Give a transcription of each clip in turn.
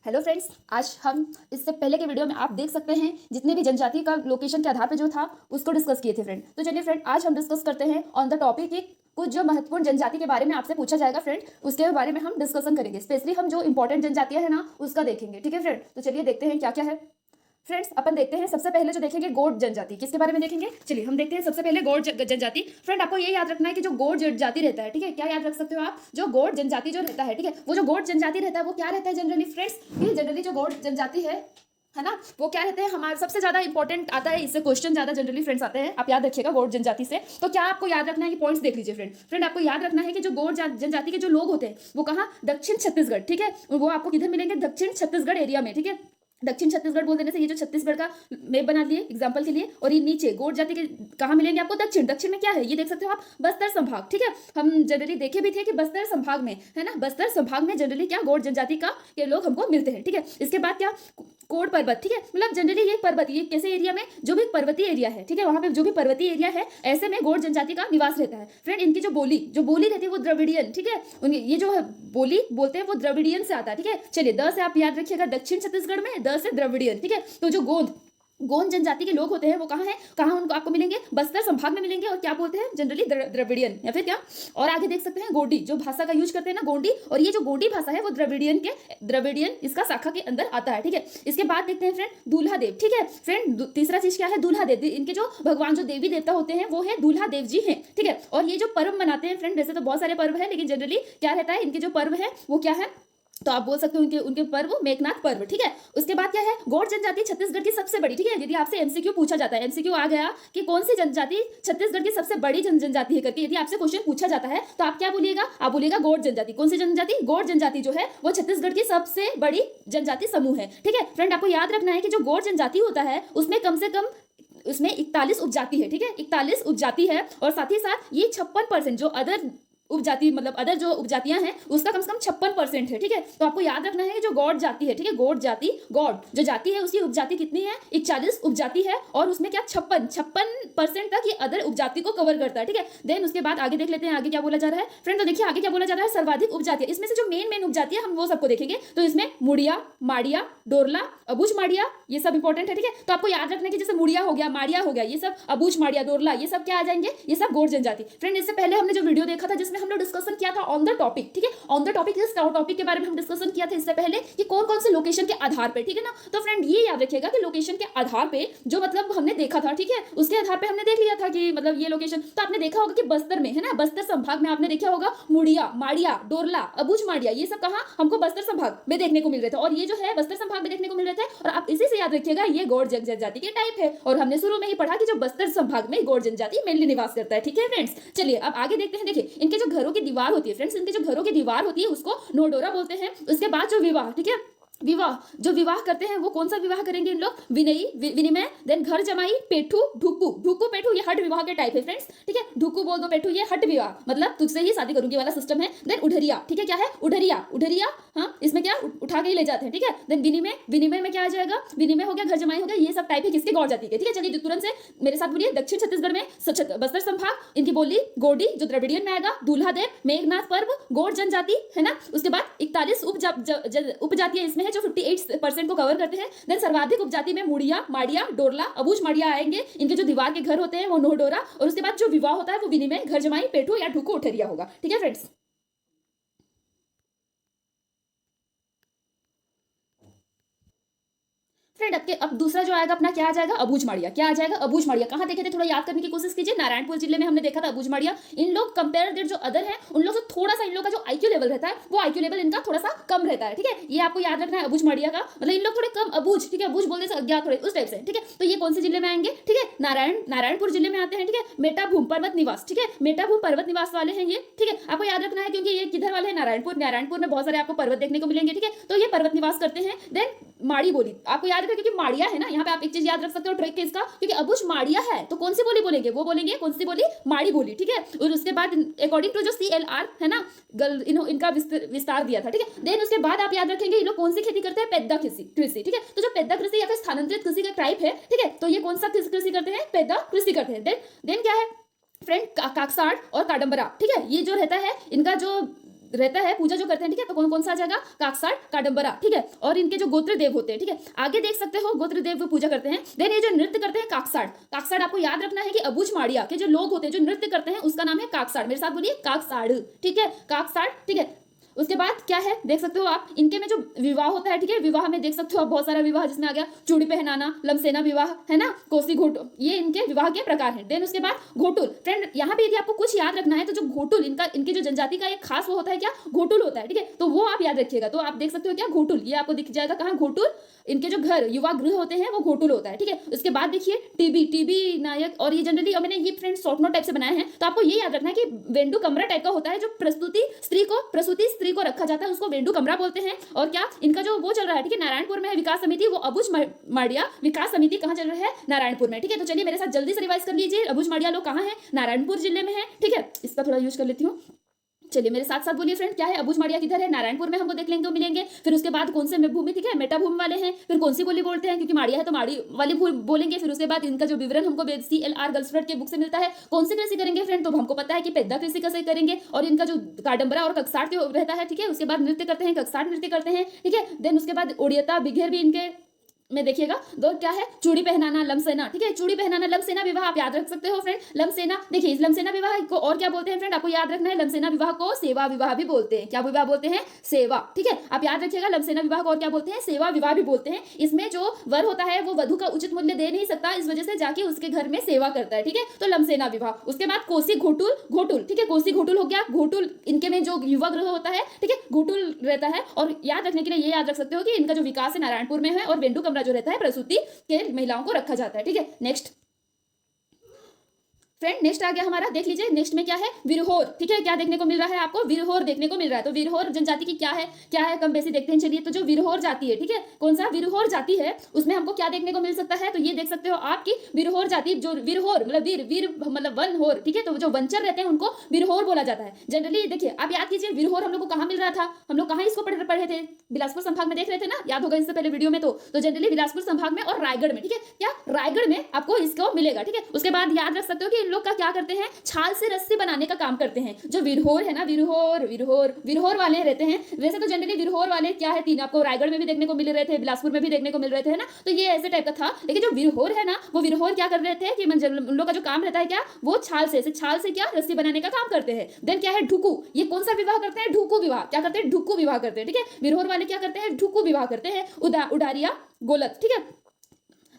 Hello friends, आज हम इससे पहले के वीडियो में आप देख सकते हैं जितने भी जनजाति का लोकेशन के आधार पे जो था उसको डिस्कस किए थे फ्रेंड। तो चलिए फ्रेंड, आज हम डिस्कस करते हैं ऑन द टॉपिक कि कुछ जो महत्वपूर्ण जनजाति के बारे में आपसे पूछा जाएगा फ्रेंड, उसके बारे में हम डिस्कशन करेंगे। स्पेशली हम जो इंपॉर्टेंट जनजातियां हैं ना उसका देखेंगे। ठीक है फ्रेंड, तो चलिए देखते हैं क्या क्या है। फ्रेंड्स, अपन देखते हैं सबसे पहले जो देखेंगे गोंड जनजाति। किसके बारे में देखेंगे? चलिए हम देखते हैं सबसे पहले गोंड जनजाति। फ्रेंड, आपको ये याद रखना है कि जो गोंड जनजाति रहता है, ठीक है, क्या याद रख सकते हो आप? जो गोंड जनजाति जो रहता है, ठीक है, वो जो गोंड जनजाति रहता है वो क्या रहता है जनरली फ्रेंड्स? ये जनरली जो गोंड जनजाति है ना, वो क्या रहते हैं हमारे सबसे ज्यादा इंपॉर्टेंट आता है, इससे क्वेश्चन ज्यादा जनरली फ्रेंड्स आते हैं। आप याद रखिएगा गोंड जनजाति से। तो क्या आपको याद रखना है कि पॉइंट्स देख लीजिए फ्रेंड आपको याद रखना है कि जो गोंड जनजाति के जो लोग होते हैं वो कहाँ? दक्षिण छत्तीसगढ़, ठीक है, वो आपको किधर मिलेंगे? दक्षिण छत्तीसगढ़ एरिया में, ठीक है। दक्षिण छत्तीसगढ़ बोल देने से ये जो छत्तीसगढ़ का मैप बना लिए एग्जांपल के लिए, और ये नीचे गोंड जाति के कहाँ मिलेंगे आपको? दक्षिण में क्या है ये देख सकते हो आप? बस्तर संभाग, ठीक है। हम जनरली देखे भी थे कि बस्तर संभाग में है ना, बस्तर संभाग में जनरली क्या गोंड जनजाति का के लोग हमको मिलते हैं, ठीक है। इसके बाद क्या? कोड पर्वत, ठीक है, मतलब जनरली ये पर्वत, ये कैसे एरिया में? जो भी पर्वतीय एरिया है, ठीक है, वहां पे जो भी पर्वतीय एरिया है ऐसे में गोंड जनजाति का निवास रहता है फ्रेंड। इनकी जो बोली रहती है वो द्रविडियन, ठीक है। ये जो बोली बोलते हैं वो द्रविडियन से आता है, ठीक है। चलिए द से आप याद रखिएगा दक्षिण छत्तीसगढ़ में, द से द्रविडियन, ठीक है। तो जो गोंड जनजाति के लोग होते हैं वो कहाँ है, कहाँ उनको आपको मिलेंगे? बस्तर संभाग में मिलेंगे। और क्या बोलते हैं जनरली? द्रविडियन, या फिर क्या? और आगे देख सकते हैं गोंडी, जो भाषा का यूज करते हैं ना गोंडी, और ये जो गोंडी भाषा है वो द्रविडियन इसका शाखा के अंदर आता है, ठीक है। इसके बाद देखते हैं फ्रेंड दूल्हा देव, ठीक है फ्रेंड। तीसरा चीज क्या है? दूल्हा देव। इनके जो भगवान जो देवी देवता होते हैं वो है दूल्हा देव जी हैं, ठीक है। और ये जो पर्व मनाते हैं फ्रेंड, वैसे तो बहुत सारे पर्व है लेकिन जनरली क्या रहता है, इनके जो पर्व है वो क्या है? तो आप बोल सकते हो उनके पर्व मेघनाथ पर्व, ठीक है। उसके बाद क्या है? गोंड जनजाति छत्तीसगढ़ की सबसे बड़ी, ठीक है। यदि आपसे एमसीक्यू पूछा जाता है, एमसीक्यू आ गया कि कौन सी जनजाति छत्तीसगढ़ की सबसे बड़ी जनजाति है करके, यदि आपसे क्वेश्चन पूछा जाता है तो आप क्या बोलिएगा? आप बोलिएगा गोंड जनजाति। कौन सी जनजाति? गोंड जनजाति जो है वो छत्तीसगढ़ की सबसे बड़ी जनजाति समूह है, ठीक है फ्रेंड। आपको याद रखना है कि जो गोंड जनजाति होता है उसमें कम से कम उसमें 41 उपजाति है, ठीक है, 41 उपजाति है। और साथ ही साथ ये 56% जो अदर उपजाति, मतलब अदर जो उपजातियां हैं उसका कम से कम 56% है, ठीक है। तो आपको याद रखना है कि जो गौड़ जाति है, ठीक है, गौड़ जाति, गौड़ जो जाति है उसकी उपजाति कितनी है? 41 उपजाति है। और उसमें क्या 56% तक ये अदर उपजाति को कवर करता है, ठीक है। देन उसके बाद आगे देख लेते हैं आगे क्या बोला जा रहा है फ्रेंड। तो देखिए आगे क्या बोला जा रहा है, सर्वाधिक उपजाति। इसमें से जो मेन उपजाति है हम वो सबको देखेंगे। तो इसमें मुड़िया, माड़िया, डोरला, अबूझ माड़िया, ये सब इंपॉर्टेंट है, ठीक है। तो आपको याद रखना है कि जैसे मुड़िया हो गया, माड़िया हो गया, ये सब अबूझ माड़िया, डोरला, ये सब क्या आ जाएंगे? ये सब गौड़ जनजाति फ्रेंड। इससे पहले हमने जो वीडियो देखा था जिसमें हम लोग डिस्कशन किया था ऑन द टॉपिक, ठीक है, ऑन द टॉपिक, इस टॉपिक के बारे में हम डिस्कशन किया था इससे पहले कि कौन कौन से लोकेशन के आधार पे, ठीक है ना। तो फ्रेंड ये याद रखिएगा कि लोकेशन के आधार पे जो मतलब हमने देखा था, ठीक है, उसके आधार पे हमने देख लिया था कि मतलब ये लोकेशन। तो आपने देखा होगा कि बस्तर में है ना, बस्तर संभाग में आपने देखा होगा मुड़िया, माड़िया, डोरला, अबूझ माड़िया, ये सब कहाँ हमको बस्तर संभाग में देखने को मिल रहे थे। और ये जो है बस्तर संभाग में देखने को मिल रहे थे। और आप इसी से याद रखिएगा ये गौड़ जनजाति के टाइप है। और हमने शुरू में ही पढ़ा कि जो बस्तर संभाग में गौड़ जनजाति मेनली निवास करता है, ठीक है फ्रेंड्स। चलिए अब आगे देखते हैं। देखिए इनके जो घरों की दीवार होती है फ्रेंड्स, इनके जो घरों की दीवार होती है उसको नोडोरा बोलते हैं। उसके बाद जो विवाह, ठीक है, जो विवाह करते हैं वो कौन सा विवाह करेंगे इन लोग? विनिमय, देन घर जमाई, पेठू, ढुक्कू पेठू, ये हट विवाह के टाइप है फ्रेंड्स, ठीक है। ढुक्कू बोल दो, पेठू ये हट विवाह, मतलब तुझसे ही शादी करूंगी वाला सिस्टम है। देन उढ़रिया, ठीक है, क्या है? उढ़रिया, हाँ, इसमें क्या उठा के ही ले जाते हैं, ठीक है। देन विनिमय में क्या आ जाएगा? विनिमय हो गया, घर जमाई हो गया, ये सब टाइप है किसके? गौड़ जाति के, ठीक है। चलिए तुरंत से मेरे साथ बोलिए, दक्षिण छत्तीसगढ़ में बस्तर संभाग, इनकी बोली गोडी जो द्रविडियन में आएगा, दूल्हा देव, मेघनाथ पर्व, गौड़ जनजाति है ना। उसके बाद 41 उपजातियां इसमें जो 58% को कवर करते हैं। देन सर्वाधिक उपजाति में मुड़िया, माड़िया, डोरला, अबूझ माड़िया आएंगे। इनके जो दीवार के घर होते हैं वो नोहडोरा। और उसके बाद जो विवाह होता है वो विनिमय, घर जमाई, पेठू या ढुकू उठरिया होगा, ठीक है फ्रेंड्स। फ्रेंड अब दूसरा जो आएगा अपना क्या आ जाएगा? अबूझ माड़िया। क्या आ जाएगा? अबूझ माड़िया। कहाँ देखे थे? थोड़ा याद करने की कोशिश कीजिए। नारायणपुर जिले में हमने देखा था अबूझ माड़िया। इन लोग कंपेयर देट जो अदर है उन लोग से थोड़ा सा इन लोग का जो आईक्यू लेवल रहता है वो आईक्यू लेवल इनका थोड़ा सा कम रहता है, ठीक है। ये आपको याद रखना है अबूझ माड़िया का, मतलब इन लोग थोड़े कम अबूझ, ठीक है, अबूझ बोलने से अज्ञात थोड़े उस टाइप से, ठीक है। तो ये कौन से जिले में आएंगे? ठीक है, नारायणपुर जिले में आते हैं, ठीक है। मेटाभूम पर्वत निवास, ठीक है, मेटाभूम पर्वत निवास वाले हैं ये, ठीक है। आपको याद रखना है क्योंकि ये किधर वाले हैं? नारायणपुर में बहुत सारे आपको पर्वत देखने को मिलेंगे, ठीक है। तो ये पर्वत निवास करते हैं। देन माड़ी बोली आपको याद रखना क्योंकि माड़िया है ना, यहाँ पे आप एक चीज याद रख सकते हो ट्रिक इसका, क्योंकि अबूझ माड़िया है तो कौन सी बोली बोलेंगे? वो बोलेंगे कौन सी बोली? माड़ी बोली, ठीक है। और उसके बाद अकॉर्डिंग टू जो CLR है ना, इनका विस्तार दिया था, ठीक है। देन उसके बाद आप याद रखेंगे ये लोग कौन सी खेती करते हैं? पेद्दा कृषि, ठीक है। तो जो पेद्दा कृषि या फिर स्थानांतरित कृषि का टाइप है, ठीक है, तो ये कौन सा कृषि करते हैं? पेद्दा कृषि करते हैं। देन क्या है फ्रेंड? काकसाड़ और काडम्बरा, ठीक है, ये जो रहता है इनका जो रहता है, पूजा जो करते हैं, ठीक है, तो कौन कौन सा आ जाएगा, काकसाड़, काडम्बरा, ठीक है, और इनके जो गोत्र देव होते हैं, ठीक है, आगे देख सकते हो गोत्र देव पूजा करते हैं। देन ये जो नृत्य करते हैं काकसाड़, काकसाड़ आपको याद रखना है कि अबूझ माड़िया के जो लोग होते हैं जो नृत्य करते हैं उसका नाम है काकसाड़। मेरे साथ बोलिए काकसाड़, ठीक है, काकसाड़, ठीक है। उसके बाद क्या है देख सकते हो आप, इनके में जो विवाह होता है, ठीक है, विवाह में देख सकते हो आप बहुत सारा विवाह जिसमें आ गया चूड़ी पहनाना, लमसेना विवाह, है ना, कोसी घोटुल, ये इनके विवाह के प्रकार हैं। देन उसके बाद घोटुल। फ्रेंड यहाँ पे यदि आपको कुछ याद रखना है तो जो घोटुल इनकी जो जनजाति का एक खास वो होता है क्या, घोटुल होता है, ठीक है, तो वो आप याद रखिएगा। तो आप देख सकते हो क्या, घोटुल, ये आपको दिख जाएगा कहाँ, घोटुल, इनके जो घर युवा गृह होते हैं वो घोटुल होता है, ठीक है। उसके बाद देखिए टीबी नायक, और ये जनरली, और मैंने ये फ्रेंड शॉर्ट नोट टाइप से बनाए हैं, तो आपको ये याद रखना है कि वेंडू कमरा टाइप का होता है जो प्रस्तुति स्त्री को रखा जाता है, उसको वेंडू कमरा बोलते हैं। और क्या इनका जो वो चल रहा है, ठीक है, नारायणपुर में है विकास समिति, वो अबूझ माड़िया विकास समिति कहाँ चल रहा है, नारायणपुर में, ठीक है। तो चलिए मेरे साथ जल्दी से रिवाइज कर लीजिए, अबूझ माड़िया लोग कहाँ है, नारायणपुर जिले में है, ठीक है। इसका थोड़ा यूज कर लेती हूँ, चलिए मेरे साथ साथ बोलिए फ्रेंड, क्या है, अबूझ माड़िया किधर है, नारायणपुर में हमको देख लेंगे तो मिलेंगे। फिर उसके बाद कौन से भूमि, ठीक है, मेटा भूमि वाले हैं। फिर कौन सी बोली बोलते हैं, क्योंकि माड़िया है तो माड़ी वाली बोलेंगे। फिर उसके बाद इनका जो विवरण हमको CLR गर्ल्सफ्रेंड के बुक से मिलता है। कौन सी कृषि करेंगे फ्रेंड, तो हमको पता है कि पेद्दा कृषि कैसे करेंगे। और इनका जो काडम्बरा और ककसाड़ रहता है, ठीक है। उसके बाद नृत्य करते हैं, ककसाड़ नृत्य करते हैं, ठीक है। देन उसके बाद ओडियता बिघेर भी इनके में देखिएगा। दो क्या है, चूड़ी पहनाना, लमसेना, ठीक है, चूड़ी पहनाना, लमसेना विवाह आप याद रख सकते हो फ्रेंड। लमसेना, देखिए इस लमसेना विवाह को और क्या बोलते हैं फ्रेंड, आपको याद रखना है, लमसेना विवाह को सेवा विवाह भी बोलते हैं। क्या विवाह बोलते हैं, सेवा, ठीक है, आप याद रखिएगा। लमसेना विवाह को और क्या बोलते हैं, सेवा विवाह भी बोलते हैं। इसमें जो वर होता है वो वधु का उचित मूल्य दे नहीं सकता, इस वजह से जाके उसके घर में सेवा करता है, ठीक है, तो लमसेना विवाह। उसके बाद कोसी घोटुल, ठीक है, कोसी घोटुल हो गया। घोटुल इनके में जो युवा गृह होता है, ठीक है, घोटुल रहता है। और याद रखने के लिए ये याद रख सकते हो कि इनका जो विकास है नारायणपुर में है, और वेंडू कमरा जो रहता है प्रसूति के महिलाओं को रखा जाता है, ठीक है। नेक्स्ट फ्रेंड, नेक्स्ट आ गया हमारा, देख लीजिए नेक्स्ट में क्या है, विरहोर, ठीक है, क्या देखने को मिल रहा है आपको, विरहोर देखने को मिल रहा है। तो विरहोर जनजाति की क्या है कम बेसी देखते हैं। चलिए, तो जो विरहोर जाति है, ठीक है, कौन सा विरहोर जाति है, उसमें हमको क्या देखने को मिल सकता है, तो ये देख सकते हो आपकी विरहोर जाति, जो विरहोर मतलब वीर मतलब वन होर, ठीक है, तो जो वंचर रहते हैं उनको विरहोर बोला जाता है जनरली। देखिए आप याद कीजिए, विरहोर हम लोग को कहाँ मिल रहा था, हम लोग कहाँ इसको पढ़े थे, बिलासपुर संभाग में देख रहे थे ना, याद होगा इससे पहले वीडियो में। तो जनरली बिलासपुर संभाग में और रायगढ़ में, ठीक है, क्या रायगढ़ में आपको इसको मिलेगा, ठीक है। उसके बाद याद रख सकते हो कि इन लोग का क्या करते हैं, छाल से रस्सी बनाने का काम करते हैं। जो विरहोर है ना, विरहोर वाले रहते हैं। वैसे तो जनरली विरहोर वाले क्या है, तीन आपको रायगढ़ में भी देखने को मिल रहे थे, बिलासपुर में भी देखने को मिल रहे थे, है ना, तो ये ऐसे टाइप का था। लेकिन जो विरहोर है ना, वो विरहोर क्या कर रहे थे कि उन लोग का जो काम रहता है क्या, वो छाल से क्या रस्सी बनाने का काम करते हैं। देन क्या है, ढुकू, ये कौन सा विवाह करते हैं, ढुकू विवाह, क्या करते हैं, ढुकू विवाह करते हैं, ठीक है। विरहोर वाले क्या करते हैं, ढुकू विवाह करते हैं। उडारिया गोलत, ठीक है।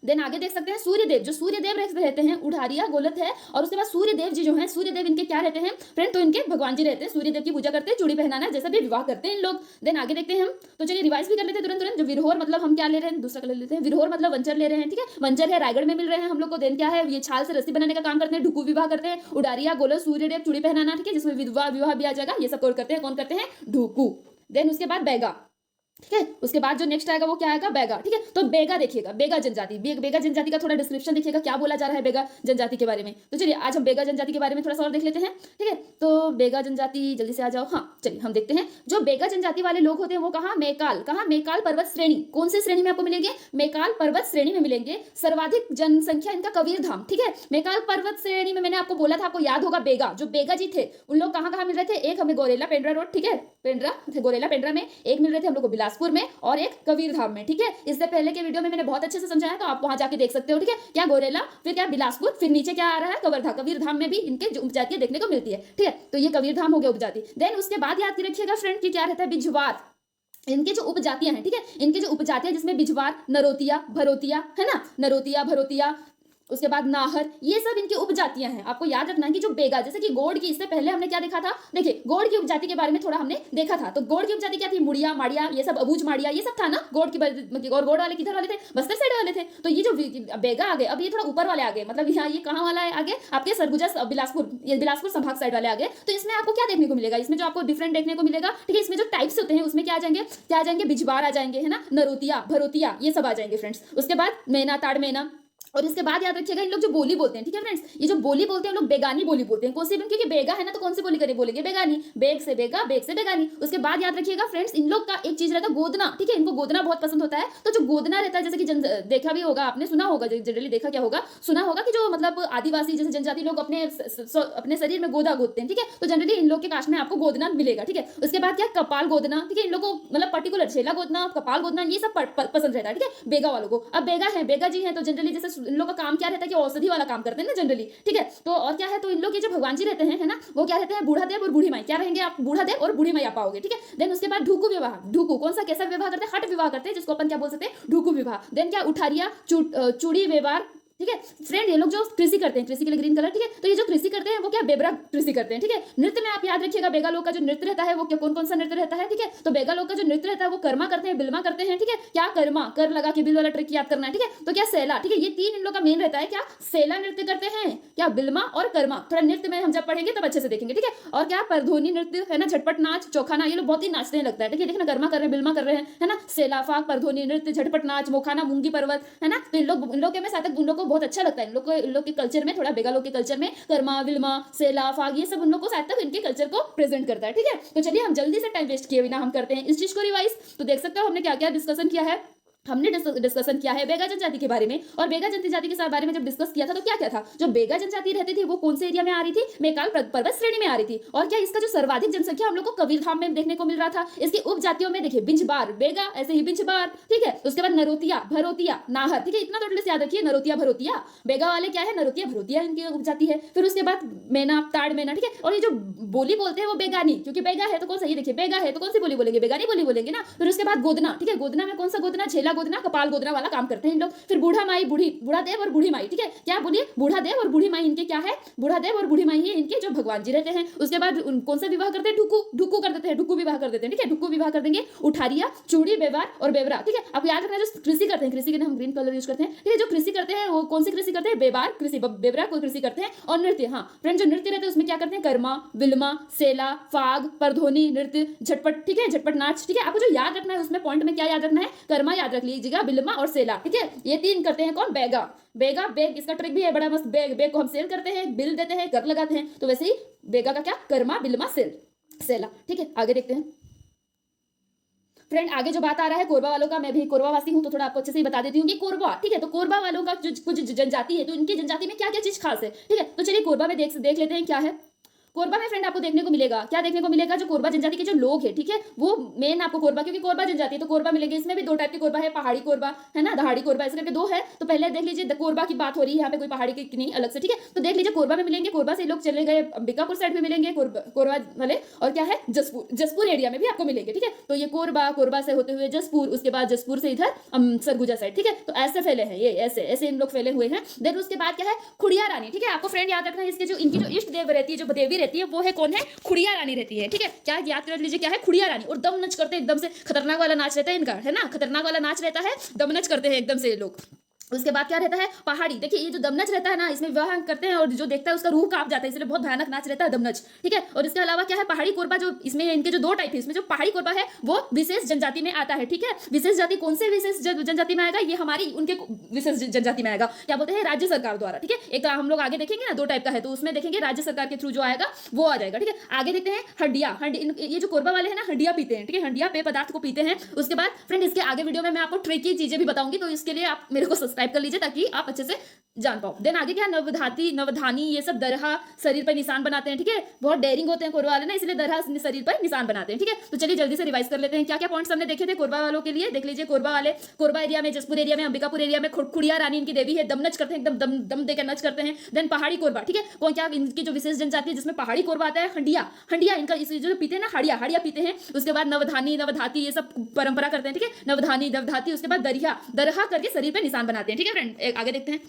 देन आगे देख सकते हैं सूर्यदेव, जो सूर्यदेव रहते हैं, उड़ारिया गोलत है। और उसके बाद सूर्यदेव जी जो हैं, सूर्यदेव इनके क्या रहते हैं फ्रेंड, तो इनके भगवान जी रहते हैं, सूर्यदेव की पूजा करते हैं, चूड़ी पहनाना जैसा भी विवाह करते हैं इन लोग। देन आगे देखते हैं हम, तो चलिए रिवाइज भी कर लेते हैं तुरंत। जो विरहोर मतलब हम क्या ले रहे हैं, दूसरा कर लेते हैं। विरहोर मतलब वंचर ले रहे हैं, ठीक है, वंचर है, रायगढ़ में मिल रहे हैं हम लोग को। देन क्या है, ये छाल से रस्सी बनाने का काम करते हैं, ढुकू विवाह करते हैं। उड़ारिया गोलत, सूर्यदेव, चूड़ी पहनाना, ठीक है, जिसमें विवाह भी आ जाएगा। ये सब करते हैं, कौन करते हैं, ढुकू। देन उसके बाद बैगा, ठीक है। उसके बाद जो नेक्स्ट आएगा वो क्या आएगा, बेगा, ठीक है। तो बेगा देखिएगा, बेगा जनजाति, बेगा जनजाति का थोड़ा डिस्क्रिप्शन देखिएगा, क्या बोला जा रहा है बेगा जनजाति के बारे में। तो चलिए आज हम बेगा जनजाति के बारे में थोड़ा सा और देख लेते हैं, ठीक है। तो बेगा जनजाति, जल्दी से आ जाओ, हाँ चलिए हम देखते हैं। जो बेगा जनजाति वाले लोग होते हैं वो कहाँ, मेकाल पर्वत श्रेणी, कौन सी श्रेणी में आपको मिलेंगे, मेकाल पर्वत श्रेणी में मिलेंगे। सर्वाधिक जनसंख्या इनका कबीर धाम, ठीक है। मेकाल पर्वत श्रेणी में मैंने आपको बोला था, आपको याद होगा, बेगा, जो बेगा जी थे उन लोग कहाँ मिल रहे थे, एक हमें गोरेला पेंड्रा रोड, ठीक है, गोरेला पेंड्रा में एक मिल रहे थे हम लोग को बिलासपुर में, और एक कबीर धाम में, ठीक है। इससे पहले के वीडियो में मैंने बहुत अच्छे से समझाया, तो आप वहां जाके देख सकते हो, ठीक है। क्या गोरेला, फिर क्या बिलासपुर, फिर नीचे क्या आ रहा है, कवर्धा। कबीर धाम में भी इनके जो उपजातियां देखने को मिलती है, ठीक है। तो ये कबीर धाम हो गया उपजाति। देन उसके बाद याद रखिएगा फ्रेंड कि क्या रहता है, बिझवार, इनके जो उपजातियां हैं, ठीक है, इनके जो उपजातियां जिसमें बिझवार, नरोतिया, भरोतिया, है ना, नरोतिया, भरोतिया, उसके बाद नाहर, ये सब इनकी उपजातियां हैं। आपको याद रखना है कि जो बेगा, जैसे कि गोड़ की, इससे पहले हमने क्या देखा था, देखिए गोड़ की उपजाति के बारे में थोड़ा हमने देखा था। तो गोड़ की उपजाति क्या थी, मुड़िया, माड़िया, ये सब, अबूझ माड़िया, ये सब था ना गोड़ की। और गोड़ वाले किधर वाले थे, बस्तर साइड वाले थे। तो ये जो बेगा आ गए, अब ये थोड़ा ऊपर वाले आ गए, मतलब यहाँ ये कहाँ वाला है आगे, आपके सरगुजा बिलासपुर, ये बिलासपुर संभाग साइड वाले आ गए। तो इसमें आपको क्या देखने को मिलेगा, इसमें जो आपको डिफरेंट देखने को मिलेगा, ठीक है, इसमें जो टाइप्स होते हैं उसमें क्या आ जाएंगे, बिझवार आ जाएंगे, है ना, नरोतिया, भरोतिया, ये सब आ जाएंगे फ्रेंड्स। उसके बाद मैना, ताड़ मैना, और इसके बाद याद रखिएगा इन लोग जो बोली बोलते हैं, ठीक है फ्रेंड्स, ये जो बोली बोलते हैं लोग बेगानी बोली बोलते हैं। कौन सी? क्योंकि बेगा है ना, तो कौन सी बोली करे बोलेंगे? बेगानी। बेग से बेगा, बेग से बेगानी। उसके बाद याद रखिएगा फ्रेंड्स, इन लोग का एक चीज रहता है गोदना, ठीक है, इनको गोदना बहुत पसंद होता है। तो जो गोदना रहता है, जैसे कि देखा भी होगा आपने, सुना होगा, जनरली देखा क्या होगा, सुना होगा कि जो मतलब आदिवासी जैसे जनजाति लोग अपने शरीर में गोदा गोदते हैं, ठीक है, तो जनरली इन लोग के कास्ट में आपको गोदना मिलेगा, ठीक है। उसके बाद क्या? कपाल गोदना, ठीक है, इन लोग को मतलब पर्टिकुलर छेला गोदना, कपाल गोदना, ये सब पसंद रहता है, ठीक है, बेगा वालों को। अब बेगा जी हैं, तो जनरली जैसे इन लोग का काम क्या रहता है कि औषधि वाला काम करते हैं ना जनरली, ठीक है। तो और क्या है, तो इन लोग ये जो भगवान जी रहते हैं, है ना, वो क्या रहते हैं? बूढ़ा देव और बूढ़ी माई। क्या रहेंगे आप? बूढ़ा देव और बूढ़ी माई आप पाओगे, ठीक है। देन उसके बाद ढुकू विवाह। ढुकू कौन सा? कैसा विवाह करते हैं? हट विवाह करते हैं, जिसको अपन क्या बोल सकते हैं? ढुकू विवाह। देन क्या? उठारिया, चूड़ी व्यवहार, ठीक है फ्रेंड। ये लोग जो कृषि करते हैं, कृषि के लिए ग्रीन कलर, ठीक है, तो ये जो कृषि करते हैं वो क्या? बेबरा कृषि करते हैं, ठीक है। नृत्य में आप याद रखिएगा बेगा लोग का जो नृत्य रहता है वो क्या, कौन कौन सा नृत्य रहता है, ठीक है। तो बेगा लोग का जो नृत्य रहता है वो कर्मा करते हैं, बिल्मा करते हैं, ठीक है। क्या? कर्मा, कर लगा के बिल वाला ट्रिक याद करना है, ठीक है। तो क्या? सेला, ठीक है, ये तीन इन लोग का मेन रहता है। क्या? सेला नृत्य करते हैं, क्या? बिल्मा और कर्मा। थोड़ा नृत्य में हम जब पढ़ेंगे तब अच्छे से देखेंगे, ठीक है। और क्या? परधोनी नृत्य है ना, झटपट नाच, चौखाना, ये लोग बहुत ही नाचने लगता है, ठीक है। देखना, कर्मा कर रहे हैं, बिल्मा कर रहे हैं, है ना, सेला, फाग, परधोनी नृत्य, झटपट नाच, मोखाना, मूंगी पर्वत, है ना। तो इन लोग के में साथ उन लोग को बहुत अच्छा लगता है। इन लोग के कल्चर में, थोड़ा बेगा लोग के कल्चर में कर्मा, विल्मा, सेला, फाग, ये सब उन लोग को शायद तक इनके कल्चर को प्रेजेंट करता है, ठीक है। तो चलिए हम जल्दी से टाइम वेस्ट किए बिना हम करते हैं इस चीज को रिवाइज। तो देख सकते हो हमने क्या क्या डिस्कशन किया है। हमने डिस्कशन किया है बेगा जनजाति के बारे में, और बेगा जनजाति के बारे में जब डिस्कस किया था तो क्या क्या था? जो बेगा जनजाति रहती थी वो कौन से एरिया में आ रही थी? मैकाल पर्वत श्रेणी में आ रही थी। और क्या इसका जो सर्वाधिक जनसंख्या हम लोग को कबीरधाम में देखने को मिल रहा था। इसकी उपजातियों में देखिए बिंजबार, बेगा, ऐसे ही बिंजबार, ठीक है। उसके बाद नरोतिया, भरोतिया, नाहर, ठीक है, इतना टोटल से याद रखिए, नरोतिया भरोतिया। बेगा वाले क्या है? नरोतिया भरोतिया इनकी उपजाति है। फिर उसके बाद मैना, ताड़ मैना, ठीक है। और ये जो बोली बोलते हैं वो बेगानी, क्योंकि बेगा है तो कौन सा? ये देखिए बेगा है तो कौन सी बोली बोलेंगे? बेगानी बोली बोलेंगे ना। फिर उसके बाद गोदना, ठीक है, गोदना में कौन सा गोदना? झेला गोदना, कपाल गोदना वाला काम करते हैं इन लोग। फिर बूढ़ा माई, बूढ़ा देव और बूढ़ी माई, ठीक है। क्या बोलिए? बूढ़ा देव और बूढ़ी माई इनके क्या है? बूढ़ा देव और बूढ़ी माई ही इनके जो भगवान जी रहते हैं। उसके बाद कौन सा विवाह करते हैं? ढुकू कर देते हैं, ढुकू विवाह कर देते हैं, ठीक है, ढुकू विवाह कर देंगे। उठारिया, चूड़ी, व्यवहार और बेवरा, ठीक है। आपको याद रखना जो कृषि करते हैं, कृषि के लिए हम ग्रीन कलर यूज करते हैं, ठीक है। जो कृषि करते हैं वो कौन सी कृषि करते हैं? बेबार कृषि, बेवरा कोई कृषि करते हैं। और नृत्य, हाँ फ्रेंड, जो नृत्य रहते हैं उसमें क्या करते हैं? कर्मा, विल्मा, सेला, फाग, परधोनी नृत्य, झटपट, ठीक है, झटपट नाच, ठीक है। आपको जो याद रखना है उसमें पॉइंट में क्या याद रखना है? कर्मा याद रख लीजिएगा, बिल्मा और सेला, ठीक है। ये तीन करते हैं कौन? बेगा। बेगा, बेग, इसका ट्रिक भी है बड़ा मस्त। बेग को हम सेल करते हैं, बिल देते हैं, कर लगाते हैं, तो वैसे ही बेगा का क्या? कर्मा, बिल्मा, सेला, ठीक है। आगे देखते हैं फ्रेंड, आगे जो बात आ रहा है कोरबा वालों का, मैं भी कोरबा वासी हूं तो थोड़ा आपको अच्छे से ही बता देती हूँ कि कोरबा, ठीक है, तो कोरबा वालों का जो कुछ जनजाति है, तो इनकी जनजाति में क्या क्या चीज खास है, ठीक है। तो चलिए कोरबा में देख लेते हैं क्या है। कोरबा में फ्रेंड आपको देखने को मिलेगा, क्या देखने को मिलेगा? जो कोरबा जनजाति के जो लोग हैं, ठीक है, वो मेन आपको कोरबा, क्योंकि कोरबा जनजाति है तो कोरबा मिलेंगे। इसमें भी दो टाइप के कोरबा है, पहाड़ी कोरबा है ना, दहाड़ी कोरबा, इस करके दो है। तो पहले देख लीजिए कोरबा की बात हो रही है यहाँ पे, कोई पहाड़ी की नहीं अलग से, ठीक है। तो देख लीजिए कोरबा में मिलेंगे, कोरबा से लोग चले गए अंबिकापुर साइड में मिलेंगे कोरबा वाले। और क्या है? जसपुर एरिया में भी आपको मिलेंगे, ठीक है। तो ये कोरबा से होते हुए जसपुर, उसके बाद जसपुर से इधर सरगुजा साइड, ठीक है। तो ऐसे फैले हैं ये, ऐसे इन लोग फैले हुए हैं। देन उसके बाद क्या है? खुड़िया रानी, ठीक है। आपको फ्रेंड याद रखना है इसके जो इनकी जो इष्ट देव रहती है, जो देवी रहती है, वो है कौन है? खुड़िया रानी रहती है, ठीक है। क्या याद कर लीजिए क्या है? खुड़िया रानी। और दम नच करते हैं, एकदम से खतरनाक वाला नाच रहता है इनका, है ना, खतरनाक वाला नाच रहता है, दम नच करते हैं एकदम से लोग। उसके बाद क्या रहता है? पहाड़ी। देखिए ये जो दमनच रहता है ना, इसमें विवाह करते हैं और जो देखता है उसका रूह कांप जाता है, इसलिए बहुत भयानक नाच रहता है दमनच, ठीक है। और इसके अलावा क्या है? पहाड़ी कोरबा, जो इसमें इनके जो दो टाइप है, इसमें जो पहाड़ी कोरबा है वो विशेष जनजाति में आता है, ठीक है। विशेष जाति कौन से विशेष जनजाति में आएगा? ये हमारी उनके विशेष जनजाति में आएगा, क्या बोलते हैं? राज्य सरकार द्वारा, ठीक है। एक हम लोग आगे देखेंगे ना, दो टाइप का है, तो उसमें देखेंगे राज्य सरकार के थ्रू जो आएगा वो आ जाएगा, ठीक है। आगे देखते हैं हड्डिया। ये जो कोरबा वाले हैं ना, हड्डिया पीते हैं, ठीक है, हड्डिया पेय पदार्थ को पीते हैं। उसके बाद फ्रेंड इसके आगे वीडियो में मैं आपको ट्रिकी चीजें भी बताऊंगी, तो इसके लिए आप मेरे को सब्सक्राइब कर लीजिए ताकि आप अच्छे से जान पाओ। देन आगे क्या? नवधानी, ये सब दरहा शरीर पर निशान बनाते हैं, ठीक है। बहुत डेयरिंग होते हैं कोरबा वाले ना, इसलिए दरहा शरीर पर निशान बनाते हैं, ठीक है। तो चलिए जल्दी से रिवाइज कर लेते हैं क्या क्या पॉइंट्स हमने देखे थे कोरबा वालों के लिए। देख लीजिए कोरबा वाले, कोरबा एरिया में, जसपुर एरिया में, अंबिकापुर एरिया में खुड़िया रानी इनकी देवी है, दम नच करते हैं, एकदम दम देकर नच करते हैं। देन पहाड़ी कोरबा, ठीक है, कौन क्या? इनकी जो विशेष जनजाति है जिसमें पहाड़ी कोरबा आता है। हंडिया इनका जो पीते हैं ना, हड़िया पीते हैं। उसके बाद नवधाती ये सब परंपरा करते हैं, ठीक है, नवधाती। उसके बाद दरहा करके शरीर पर निशान बनाते हैं, ठीक है फ्रेंड। आगे देखते हैं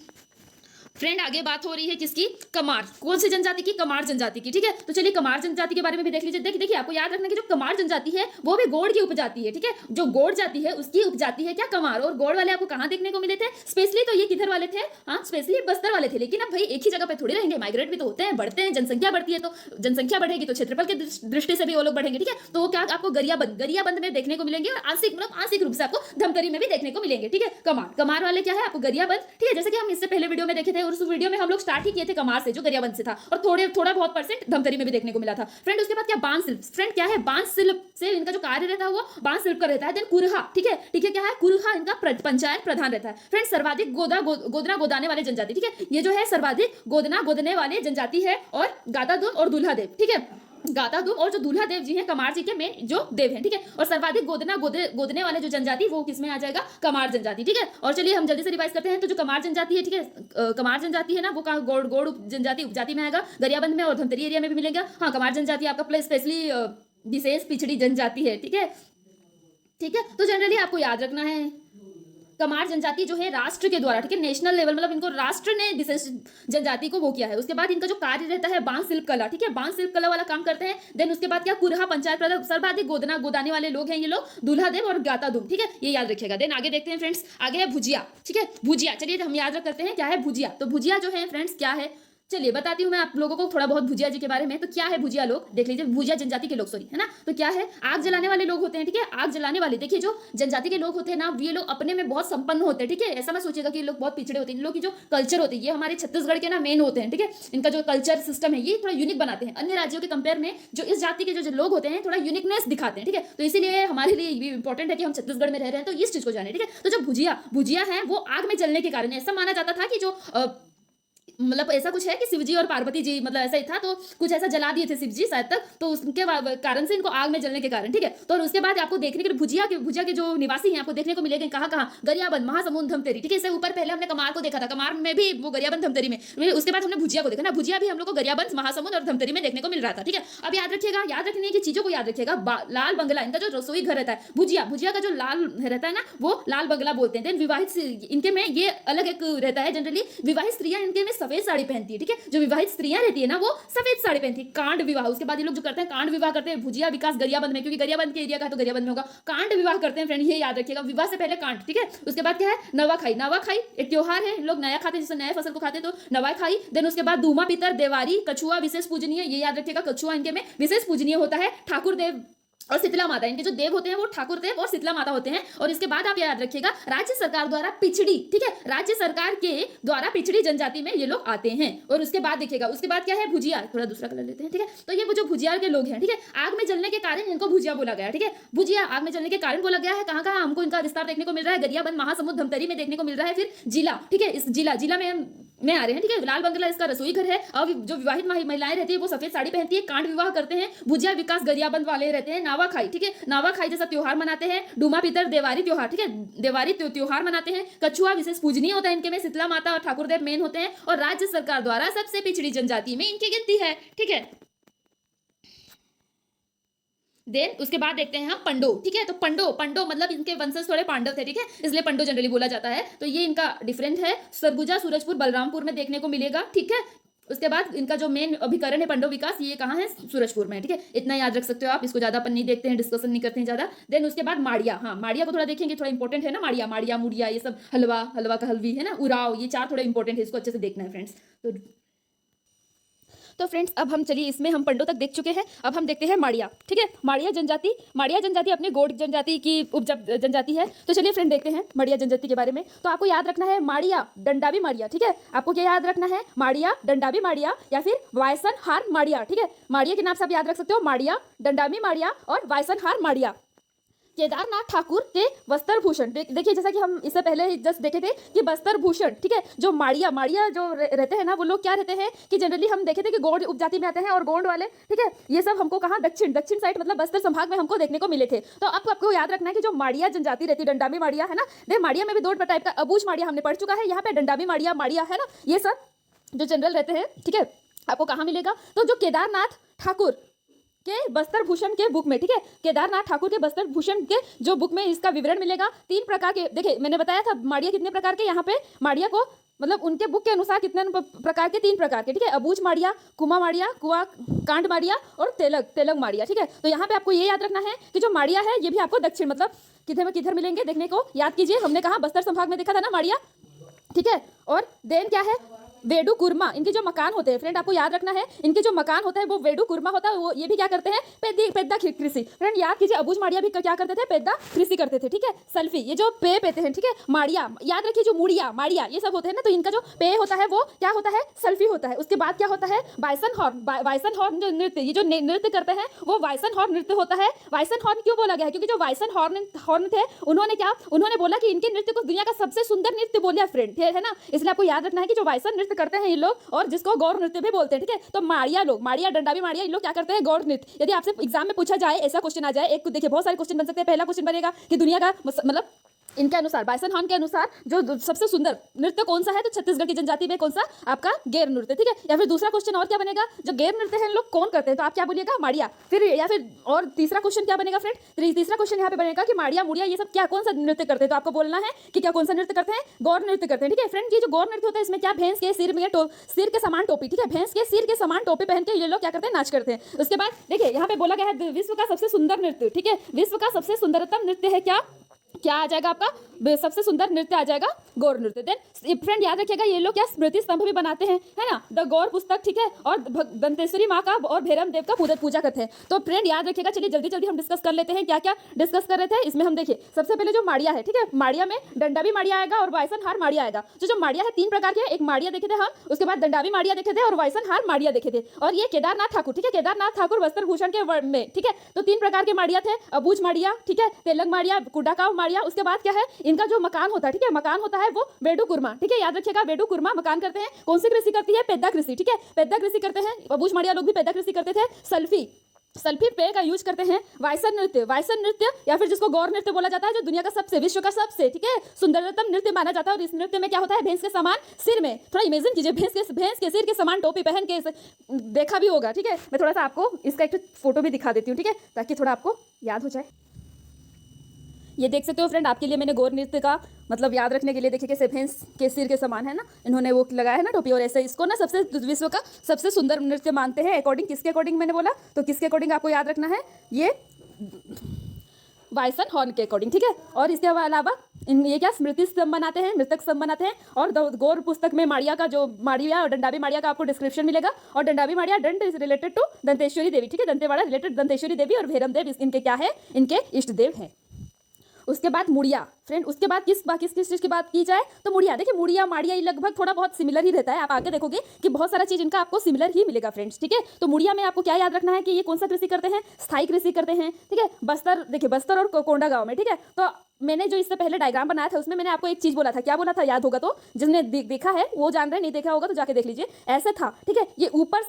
फ्रेंड आगे बात हो रही है किसकी? कमार। कौन सी जनजाति की? कमार जनजाति की। ठीक है, तो चलिए कमार जनजाति के बारे में भी देख लीजिए। देखिए आपको याद रखना कि जो कमार जनजाति है वो भी गोंड की उपजाति है। ठीक है, जो गोंड जाति है उसकी उपजाति है क्या? कमार। और गोंड वाले आपको कहाँ देखने को मिले थे? स्पेशली तो ये किधर वाले थे? हाँ, स्पेशली बस्तर वाले थे। लेकिन अब भाई एक ही जगह पे थोड़ी रहेंगे, माइग्रेट भी तो होते हैं, बढ़ते हैं, जनसंख्या बढ़ती है, तो जनसंख्या बढ़ेगी तो क्षेत्रफल की दृष्टि से भी वो लोग बढ़ेंगे। ठीक है, तो वो क्या आपको गरियाबंद में देखने को मिलेंगे, और आंशिक रूप से आपको धमतरी में भी देखने को मिलेंगे। ठीक है, कमार वाले क्या है? आपको गरियाबंद। ठीक है, जैसे कि हम इससे पहले वीडियो में देखे थे, और उस वीडियो में हम लोग स्टार्ट ही किए थे कमार से, जो गरियाबंद से था, और थोड़ा बहुत परसेंट धमतरी में भी देखने को मिला था। फ्रेंड उसके बाद क्या? बांस शिल्प। फ्रेंड क्या है? बांस शिल्प से इनका जो कार्य रहता है वो बांस शिल्प का रहता है। देन कुरहा। ठीक है, क्या है? कुरहा इनका पंचायत प्रधान रहता है। फ्रेंड सर्वाधिक गोदना गोदाने वाले जनजाति। ठीक है, ये जो है सर्वाधिक गोदने वाले जनजाति है, और गाता दूम और दूल्हा देव। ठीक है, गाता दूम और जो दूल्हा देव जी हैं कमार जी के मेन जो देव हैं। ठीक है, और सर्वाधिक गोदने वाले जो जनजाति वो किसमें आ जाएगा? कमार जनजाति। ठीक है, और चलिए हम जल्दी से रिवाइज करते हैं। तो जो कमार जनजाति है, ठीक है, कमार जनजाति है ना, वो गोड़ जनजाति उपजाति में आएगा, गरियाबंद में और धमतरी एरिया में भी मिलेगा। हाँ, कमार जनजाति आपका स्पेशली विशेष पिछड़ी जनजाति है। ठीक है, तो जनरली आपको याद रखना है कमार जनजाति जो है राष्ट्र के द्वारा, ठीक है, नेशनल लेवल, मतलब इनको राष्ट्र ने विशेष जनजाति को वो किया है। उसके बाद इनका जो कार्य रहता है बांस शिल्प कला। ठीक है, बांस शिल्प कला वाला काम करते हैं। देन उसके बाद क्या? कुरहा पंचायत प्रधान, सर्वाधिक गोदाने वाले लोग हैं ये लोग, दूल्हा देव और गाता दूम। ठीक है, ये याद रखिएगा। देन आगे देखते हैं फ्रेंड्स, आगे है भुजिया। ठीक है, भुजिया, चलिए हम याद करते हैं क्या है भुजिया। तो भुजिया जो है फ्रेंड्स क्या है, चलिए बताती हूँ मैं आप लोगों को थोड़ा बहुत भुजिया जी के बारे में। तो क्या है भुजिया लोग? देख लीजिए, भुजिया जनजाति के लोग, सॉरी, है ना। तो क्या है? आग जलाने वाले लोग होते हैं। ठीक है, आग जलाने वाले, देखिए जो जनजाति के लोग होते हैं ना, ये लोग अपने में बहुत संपन्न होते हैं। ठीक है, ऐसा मत सोचिएगा कि ये लोग बहुत पिछड़े होते हैं। इन लोग की जो कल्चर होती है, ये हमारे छत्तीसगढ़ के ना मेन होते हैं। ठीक है, इनका जो कल्चर सिस्टम है ये थोड़ा यूनिक बनाते हैं। अन्य राज्यों के कंपेयर में जो इस जाति के जो लोग होते हैं थोड़ा यूनिकनेस दिखाते हैं। ठीक है, तो इसीलिए हमारे लिए ये इंपॉर्टेंट है कि हम छत्तीसगढ़ में रह रहे हैं, तो इस चीज को जाने। ठीक है, तो जो भुजिया है वो आग में जलने के कारण, ऐसा माना जाता था कि जो मतलब ऐसा कुछ है कि शिवजी और पार्वती जी, मतलब ऐसा ही था, तो कुछ ऐसा जला दिए थे शिवजी शायद तक, तो उसके कारण से इनको आग में जलने के कारण। ठीक है, तो उसके बाद आपको देखने के भुजिया के जो निवासी हैं आपको देखने को मिलेंगे कहाँ? गरियाबंद, महासमुंद, धमतरी। ठीक है, इससे ऊपर पहले हमने कमार को देखा था, कमार में भी वो गरियाबंद, धमतरी में, उसके बाद हमने भुजिया को देखा ना, भुजिया भी हम लोग को गरियाबंद, महासमुंद और धमतरी में देखने को मिल रहा था। ठीक है, अब याद रखिएगा, याद रखने की चीजों को याद रखिएगा। लाल बंगला, इनका जो रसोई घर रहता है, भुजिया का जो लाल रहता है ना, वो लाल बंगला बोलते हैं। देन विवाहित, इनके में ये अलग एक रहता है, जनरली विवाहित स्त्रियां इनके में सफेद साड़ी पहनती है। ठीक है, जो विवाहित स्त्रियां रहती है ना वो सफेद साड़ी पहनती है। कांड विवाह, उसके बाद ये लोग जो करते हैं कांड विवाह करते हैं। भुजिया विकास गरियाबंद में, क्योंकि गरियाबंद के एरिया का है तो गरियाबंद में होगा। कांड विवाह करते हैं फ्रेंड, ये याद रखिएगा, विवाह से पहले कांड। ठीक है, उसके बाद क्या है? नवाखाई एक त्योहार है, लोग नया खाते हैं, जैसे नए फसल को खाते हैं तो नवाखाई। देन उसके बाद धूमा पितर, देवारी, कछुआ विशेष पूजनीय, ये याद रखिएगा, कछुआ इनके में विशेष पूजनीय होता है। ठाकुर देव और शीतला माता, इनके जो देव होते हैं वो ठाकुर देव और शीतला माता होते हैं। और इसके बाद आप याद रखिएगा राज्य सरकार द्वारा पिछड़ी, ठीक है, राज्य सरकार के द्वारा पिछड़ी जनजाति में ये लोग आते हैं। और उसके बाद देखिएगा, उसके बाद क्या है? भुजिया, थोड़ा दूसरा कलर लेते हैं। ठीक है, तो ये वो जो भुजिया के लोग हैं, ठीक है, आग में जलने के कारण इनको भुजिया बोला गया। ठीक है, भुजिया आग में जलने के कारण बोला गया है। कहाँ कहाँ हमको इनका विस्तार देखने को मिल रहा है? गरियाबंद, महासमुंद, धमतरी में देखने को मिल रहा है। फिर जिला, ठीक है, इस जिला में आ रहे हैं। ठीक है, लाल बंगला इसका रसोई घर है। और जो विवाहित महिलाएं रहती है वो सफेद साड़ी पहनती है, कांड विवाह करते हैं। भुजिया विकास गरियाबंद वाले रहते हैं। नावाखाई, ठीक है, नावाखाई जैसा त्योहार मनाते हैं। डूमा पितर, देवारी त्योहार, ठीक है, देवारी त्योहार मनाते हैं। कछुआ विशेष पूजनीय होता है इनके में। शीतला माता और ठाकुर देव मेन होते हैं। और राज्य सरकार द्वारा सबसे पिछड़ी जनजाति में इनकी गिनती है। ठीक है, देन उसके बाद देखते हैं हम पंडो। ठीक है, तो पंडो मतलब इनके वंशज थोड़े पांडव थे। ठीक है, इसलिए पंडो जनरली बोला जाता है। तो ये इनका डिफरेंट है। सरगुजा, सूरजपुर, बलरामपुर में देखने को मिलेगा। ठीक है, उसके बाद इनका जो मेन अभिकरण है पंडो विकास, ये कहाँ है? सूरजपुर में। ठीक है, इतना याद रख सकते हो आप, इसको ज्यादा अपन नहीं देखते हैं, डिस्कशन नहीं करते हैं ज्यादा। देन उसके बाद माड़िया, हाँ माड़िया को थोड़ा देखेंगे, थोड़ा इंपॉर्टेंट है ना। माड़िया मुड़िया ये सब, हलवा का हलवी है ना, उराव, ये चार थोड़ा इंपॉर्टेंट है, इसको अच्छे से देखना है फ्रेंड्स। तो फ्रेंड्स अब हम चलिए, इसमें हम पंडो तक देख चुके हैं। अब हम देखते हैं माड़िया। ठीक है, माड़िया जनजाति अपने गोंड जनजाति की उप जनजाति है। तो चलिए फ्रेंड देखते हैं माड़िया जनजाति के बारे में। तो आपको याद रखना है माड़िया, डंडावी माड़िया। ठीक है, आपको क्या याद रखना है? माड़िया, डंडावी माड़िया या फिर वायसन हार माड़िया। ठीक है, माड़िया के नाम से आप याद रख सकते हो, माड़िया, डंडावी माड़िया और वायसन हार माड़िया। केदारनाथ ठाकुर के वस्त्र भूषण, देखिए जैसा कि हम इससे पहले जस्ट देखे थे कि वस्त्र भूषण, ठीक है, जो माड़िया जो रहते हैं ना, वो लोग क्या रहते हैं कि जनरली हम देखे थे कि गोंड उपजाति में आते हैं। और गोंड वाले, ठीक है, ये सब हमको कहाँ? दक्षिण साइड, मतलब बस्तर संभाग में हमको देखने को मिले थे। तो आपको याद रखना है कि जो माड़िया जनजाति रहती है, डंडावी माड़िया है ना, देख माड़िया में भी दो टाइप का, अबूझ माड़िया हमने पढ़ चुका है, यहाँ पे डंडावी माड़िया है ना, ये सब जो जनरल रहते हैं। ठीक है, आपको कहाँ मिलेगा? तो जो केदारनाथ ठाकुर के बस्तर भूषण के बुक में, ठीक है, केदारनाथ ठाकुर के बस्तर भूषण के जो बुक में इसका विवरण मिलेगा। 3 प्रकार के, देखिए मैंने बताया था माड़िया कितने प्रकार के, यहाँ पे माड़िया को मतलब उनके बुक के अनुसार कितने प्रकार के, 3 प्रकार के, ठीक है, अबूझ माड़िया, कुमा माड़िया, कुआ कांड माड़िया और तेलग माड़िया, ठीक है। तो यहाँ पे आपको ये याद रखना है कि जो माड़िया है ये भी आपको दक्षिण मतलब किधर मिलेंगे देखने को याद कीजिए, हमने कहा बस्तर संभाग में देखा था ना माड़िया, ठीक है। और देन क्या है, वेडू कुर्मा, इनके जो मकान होते हैं फ्रेंड आपको याद रखना है, इनके जो मकान होता है वो वेडू कुर्मा होता है, वो ये भी क्या करते हैं, पेद्दा कृषि। फ्रेंड याद कीजिए, अबूझ माड़िया भी क्या करते थे, पेद्दा कृषि करते थे, ठीक है। सल्फी, ये जो पे पेते हैं, ठीक है। माड़िया याद रखिए, जो मुड़िया माड़िया ये सब होते हैं ना, तो इनका जो पे होता है वो क्या होता है, सल्फी होता है। उसके बाद क्या होता है, वाइसन हॉर्न जो नृत्य, ये जो नृत्य करते हैं वो वाइसन हॉर्न नृत्य होता है। वाइसन हॉर्न क्यों बोला गया है, क्योंकि जो वाइसन हॉर्न थे उन्होंने बोला कि इनके नृत्य को दुनिया का सबसे सुंदर नृत्य बोलिए फ्रेंड, है ना। इसलिए आपको याद रखना है कि जो वाइसन नृत्य करते हैं ये लोग, और जिसको गौर नृत्य भी बोलते हैं, ठीक है। तो माड़िया लोग, माड़िया डंडावी माड़िया, इन लोग क्या करते हैं, गौर नृत्य। यदि आपसे एग्जाम में पूछा जाए, ऐसा क्वेश्चन आ जाए, एक देखिए बहुत सारे क्वेश्चन बन सकते हैं। पहला क्वेश्चन बनेगा कि दुनिया का मतलब इनके अनुसार, बाइसन हॉर्न के अनुसार जो सबसे सुंदर नृत्य कौन सा है, तो छत्तीसगढ़ की जनजाति में कौन सा, आपका गैर नृत्य, ठीक है। या फिर दूसरा क्वेश्चन और क्या बनेगा, जो गैर नृत्य है लोग कौन करते हैं, तो आप क्या बोलिएगा, माड़िया। फिर या फिर और तीसरा क्वेश्चन क्या बनेगा फ्रेंड, तीसरा क्वेश्चन यहाँ पे बनेगा कि माड़िया मुड़िया ये सब क्या कौन सा नृत्य करते हैं, तो आपको बोलना है कि क्या कौन सा नृत्य करते हैं, गौर नृत्य करते हैं, ठीक है। फ्रेंड ये जो गौर नृत्य होता है इसमें क्या, भैंस के सिर में सिर के समान टोपी, ठीक है, भैंस के सिर के समान टोपी पहन के ये लोग क्या करते हैं, नाच करते हैं। उसके बाद देखिए यहाँ पे बोला गया है विश्व का सबसे सुंदर नृत्य, ठीक है, विश्व का सबसे सुंदरतम नृत्य है क्या आ जाएगा आपका, सबसे सुंदर नृत्य आ जाएगा गौर नृत्य। देन फ्रेंड याद रखिएगा, ये लोग क्या स्मृति स्तंभ भी बनाते हैं, है ना, द गौर पुस्तक, ठीक है, और दंतेश्वरी माँ का और भैरम देव का पूजा करते हैं। तो फ्रेंड याद रखिएगा, चलिए जल्दी हम डिस्कस कर लेते हैं, क्या क्या डिस्कस कर रहे थे इसमें। हम देखिए सबसे पहले जो माड़िया है, ठीक है, माड़िया में डंडावी माड़िया आएगा और वाइसन हार माड़िया आएगा। जो माड़िया है 3 प्रकार के, एक माड़िया देखे थे हम, उसके बाद डंडावी माड़िया देखे थे और वाइसन हार माड़िया देखे थे। और ये केदारनाथ ठाकुर, ठीक है, केदारनाथ ठाकुर वस्त्र भूषण के वर्ड में, ठीक है। तो 3 प्रकार के माड़िया थे, अबूझ माड़िया, ठीक है, तेलग माड़िया, कुडाकाव माड़िया। उसके बाद क्या है, इनका जो मकान होता है, ठीक है, मकान होता है वो वेडू कुर्मा, ठीक है, याद रखिएगा, वेडू कुर्मा मकान करते हैं। कौन सी कृषि करती है, पेद्दा कृषि, ठीक है, पेद्दा कृषि करते हैं। अबूझ माड़िया लोग भी पेद्दा कृषि करते थे। सल्फी पे का यूज करते हैं। वाइसन नृत्य या फिर जिसको गौर नृत्य बोला जाता है, जो दुनिया का सबसे, विश्व का सबसे, ठीक है, सुंदरतम नृत्य माना जाता है। और इस नृत्य में क्या होता है, भैंस के समान सिर में, थोड़ा इमेजिन कीजिए, भैंस के सिर के समान टोपी पहन के, देखा भी होगा, ठीक है। मैं थोड़ा सा आपको इसका एक फोटो भी दिखा देती हूँ, ठीक है, ताकि थोड़ा आपको याद हो जाए। ये देख सकते हो फ्रेंड, आपके लिए मैंने गौर नृत्य का मतलब याद रखने के लिए, देखिए कैसे भैंस के सिर के समान है ना, इन्होंने वो लगाया है ना टोपी, और ऐसे इसको ना सबसे विश्व का सबसे सुंदर नृत्य मानते हैं। अकॉर्डिंग किसके अकॉर्डिंग मैंने बोला, तो किसके अकॉर्डिंग आपको याद रखना है, ये वाइसन हॉर्न के अकॉर्डिंग, ठीक है। और इसके अलावा ये क्या स्मृति स्तंभ बनाते हैं, मृतक स्तंभ बनाते हैं। और गौर पुस्तक में माड़िया का, जो माड़िया और डंडावी माड़िया का आपको डिस्क्रिप्शन मिलेगा। और डंडावी माड़िया, दंड इज रिलेटेड टू दंतेश्वरी देवी, ठीक है, दंतेवाड़ा रिलेटेड दंतेश्वरी देवी, और भैरम देव इनके क्या है, इनके इष्ट देव हैं। उसके बाद मुड़िया फ्रेंड, उसके बाद किस चीज़ की बात की जाए, तो मुड़िया, देखिए मुड़िया माड़िया ये लगभग थोड़ा बहुत सिमिलर ही रहता है। आप आगे देखोगे कि बहुत सारा चीज़ इनका आपको सिमिलर ही मिलेगा फ्रेंड्स, ठीक है। तो मुड़िया में आपको क्या याद रखना है कि ये कौन सा कृषि करते हैं, स्थायी कृषि करते हैं, ठीक है। बस्तर, देखिए बस्तर और कोंडा गाँव में, ठीक है। तो मैंने जो इससे पहले डायग्राम बनाया था उसमें मैंने आपको एक चीज़ बोला था, क्या बोला था याद होगा तो, जिसने देखा है वो जान रहे, नहीं देखा होगा तो जाके देख लीजिए। ऐसे था, ठीक है, ये ऊपर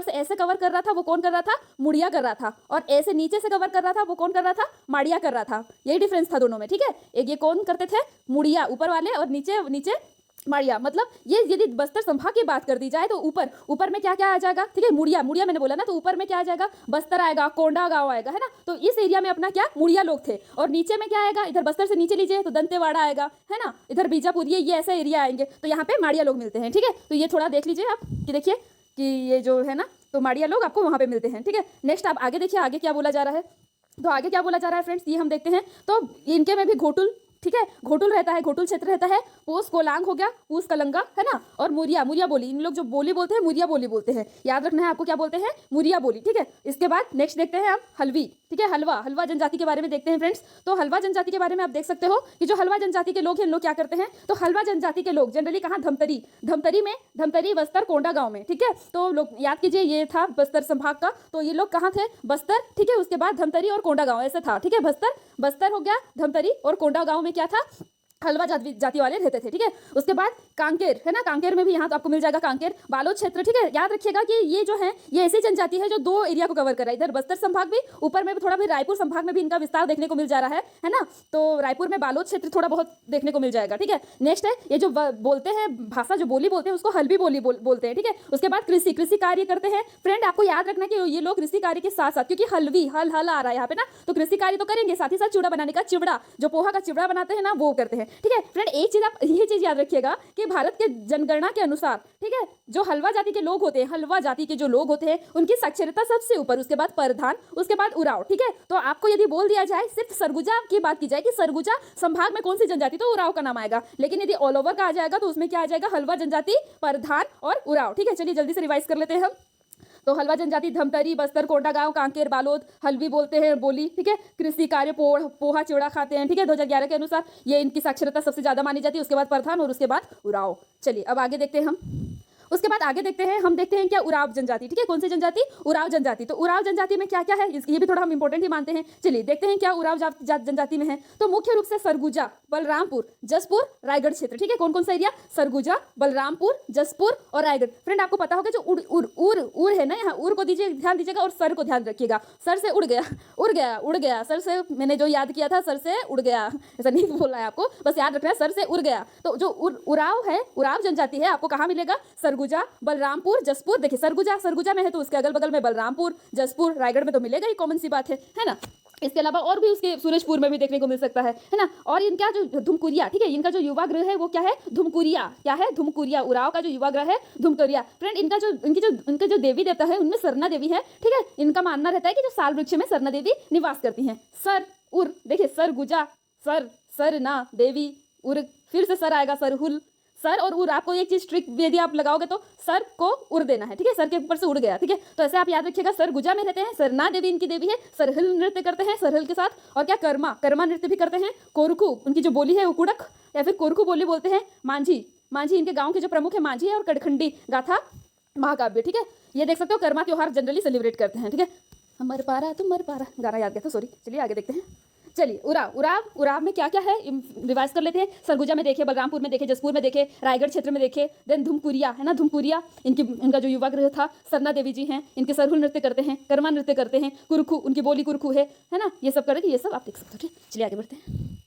से ऐसे कवर कर रहा था, वो कौन कर रहा था, मुड़िया कर रहा था। और ऐसे नीचे से कवर कर रहा था, वो कौन कर रहा था, माड़िया कर रहा था। यही डिफरेंस था दोनों में, ठीक है। एक ये कौन करते थे, मुड़िया ऊपर वाले, और नीचे माड़िया। मतलब ये यदि बस्तर संभाग की बात कर दी जाए तो ऊपर में क्या क्या आ जाएगा, ठीक है, मुड़िया मैंने बोला ना, तो ऊपर में क्या आ जाएगा, बस्तर आएगा, कोंडा गांव आएगा, है ना। तो इस एरिया में अपना क्या मुड़िया लोग थे। और नीचे में क्या आएगा, इधर बस्तर से नीचे लीजिए तो दंतेवाड़ा आएगा, है ना, इधर बीजापुर, ये ऐसा एरिया आएंगे, तो यहाँ पे माड़िया लोग मिलते हैं, ठीक है। तो ये थोड़ा देख लीजिए आप कि देखिए कि ये जो है ना, तो माड़िया लोग आपको वहाँ पे मिलते हैं, ठीक है। नेक्स्ट आप आगे देखिए, आगे क्या बोला जा रहा है, तो आगे क्या बोला जा रहा है फ्रेंड्स, ये हम देखते हैं। तो इनके में भी घोटुल, ठीक है, घोटुल रहता है, घोटुल क्षेत्र रहता है। पोस कोलांग हो गया, पूस कलंगा, है ना, और मुरिया बोली, इन लोग जो बोली बोलते हैं मुरिया बोली बोलते हैं, याद रखना है आपको क्या बोलते हैं, मुरिया बोली, ठीक है। इसके बाद नेक्स्ट देखते हैं हम हल्वी, ठीक है, हलवा जनजाति के बारे में देखते हैं फ्रेंड्स। तो हलवा जनजाति के बारे में आप देख सकते हो कि जो हलवा जनजाति के लोग हैं, इन लोग क्या करते हैं, तो हलवा जनजाति के लोग जनरली कहाँ, धमतरी बस्तर कोंडा गाँव में, ठीक है। तो लोग याद कीजिए, ये था बस्तर संभाग का, तो ये लोग कहाँ थे, बस्तर, ठीक है, उसके बाद धमतरी और कोंडा गाँव ऐसे था, ठीक है। बस्तर हो गया, धमतरी और कोंडा गाँव में क्या था, हलवा जाति वाले रहते थे, ठीक है। उसके बाद कांकेर है ना, कांकेर में भी यहाँ तो आपको मिल जाएगा कांकेर, बालोद क्षेत्र, ठीक है। याद रखिएगा कि ये जो है ये ऐसी जनजाति है जो 2 एरिया को कवर कर रहा है, इधर बस्तर संभाग भी, ऊपर में भी थोड़ा भी रायपुर संभाग में भी इनका विस्तार देखने को मिल जा रहा है ना। तो रायपुर में बालोद क्षेत्र थोड़ा बहुत देखने को मिल जाएगा, ठीक है। नेक्स्ट है ये जो बोलते हैं भाषा, जो बोली बोलते हैं उसको हल्बी बोली बोलते हैं, ठीक है। उसके बाद कृषि कार्य करते हैं। फ्रेंड आपको याद रखना कि ये लोग कृषि कार्य के साथ साथ, क्योंकि हलवी हल आ रहा है यहाँ पे ना, तो कृषि कार्य तो करेंगे, साथ ही साथ चिवड़ा बनाने का, चिवड़ा जो पोहा का चिवड़ा बनाते हैं ना वो करते हैं, ठीक है। फ्रेंड एक चीज आप ये चीज याद रखिएगा कि भारत के जनगणना के अनुसार, ठीक है, जो हलवा जाति के लोग होते हैं, हलवा जाति के जो लोग होते हैं उनकी साक्षरता सबसे ऊपर, उसके बाद परधान, उसके बाद उराव, ठीक है। तो आपको यदि बोल दिया जाए सिर्फ सरगुजा की बात की जाए कि सरगुजा संभाग में कौन सी जनजाति, तो उराव का नाम आएगा। लेकिन यदि ऑल ओवर का आ जाएगा तो उसमें क्या आ जाएगा, हलवा जनजाति, परधान और उराव, ठीक है। चलिए जल्दी से रिवाइज कर लेते हैं हम। तो हलवा जनजाति धमतरी, बस्तर, कोंडागांव, कांकेर, बालोद, हल्बी बोलते हैं बोली, ठीक है। कृषि कार्य पोहा चिवड़ा खाते हैं, ठीक है। 2011 के अनुसार ये इनकी साक्षरता सबसे ज्यादा मानी जाती है, उसके बाद परधान और उसके बाद उराव। चलिए अब आगे देखते हैं हम। उसके बाद आगे देखते हैं, हम देखते हैं क्या, उराव जनजाति, ठीक है। कौन सी जनजाति, उराव जनजाति। तो उराव जनजाति में क्या क्या है, ये भी थोड़ा हम इंपॉर्टेंट ही मानते हैं। चलिए देखते हैं क्या उराव जनजाति में है। तो मुख्य रूप से सरगुजा, बलरामपुर, जसपुर, रायगढ़ क्षेत्र, ठीक है। कौन कौन सा एरिया, सरगुजा, बलरामपुर, जसपुर और रायगढ़। फ्रेंड आपको पता होगा जो उर है ना, यहाँ उर को ध्यान दीजिएगा और सर को ध्यान रखिएगा। सर से उड़ गया, सर से मैंने जो याद किया था, सर से उड़ गया, ऐसा नहीं बोलना है आपको, बस याद रखना है सर से उड़ गया। तो जो उराव है, उराव जनजाति है, आपको कहाँ मिलेगा, सरगुजा, बलरामपुर, जसपुर। देखिए सरगुजा में है तो उसके अगल बगल में बलरामपुर, जसपुर, रायगढ़ में तो मिलेगा ही, कॉमन सी बात है ना। इसके अलावा और भी उसके सूरजपुर में भी देखने को मिल सकता है ना। और इनका जो धुमकुरिया, ठीक है, इनका जो युवा गृह है वो क्या है, धुमकुरिया, क्या है, धुमकुरिया। उराव का जो युवा गृह है धुमकुरिया। फ्रेंड इनके जो देवी देवता है उनमें सरना देवी है, ठीक है। इनका मानना रहता है कि जो साल वृक्ष में सरना देवी निवास करती हैं। सर उर, देखिए सरगुजा, सर ना देवी, उर, फिर से सर आएगा, सरहुल, सर और उर। आपको एक चीज ट्रिक यदि आप लगाओगे तो सर को उड़ देना है, ठीक है, सर के ऊपर से उड़ गया, ठीक है। तो ऐसे आप याद रखिएगा, सरगुजा में रहते हैं, सरना देवी इनकी देवी है, सरहिल नृत्य करते हैं, सरहिल के साथ, और क्या कर्मा नृत्य भी करते हैं। कोरकू उनकी जो बोली है, उकुड़क या फिर कोरकू बोली बोलते हैं। मांझी इनके गाँव के जो प्रमुख है मांझी है, और कड़खंडी गाथा महाकाव्य, ठीक है। ये देख सकते हो, कर्मा त्योहार जनरली सेलिब्रेट करते हैं, ठीक है। हमर पारा तुमर पारा गाना याद गया था, सॉरी। चलिए आगे देखते हैं। चलिए उराव में क्या क्या है रिवाइज कर लेते हैं। सरगुजा में देखे, बलरामपुर में देखे, जसपुर में देखे, रायगढ़ क्षेत्र में देखे। देन धुमकुरिया है ना, धुमकुरिया इनका जो युवा गृह था, सरना देवी जी हैं, इनके सरहुल नृत्य करते हैं, कर्मा नृत्य करते हैं। कुरखू उनकी बोली कुरखू है ना। ये सब करेंगे, ये सब आप देख सकते हो, ठीक। चलिए आगे बढ़ते हैं।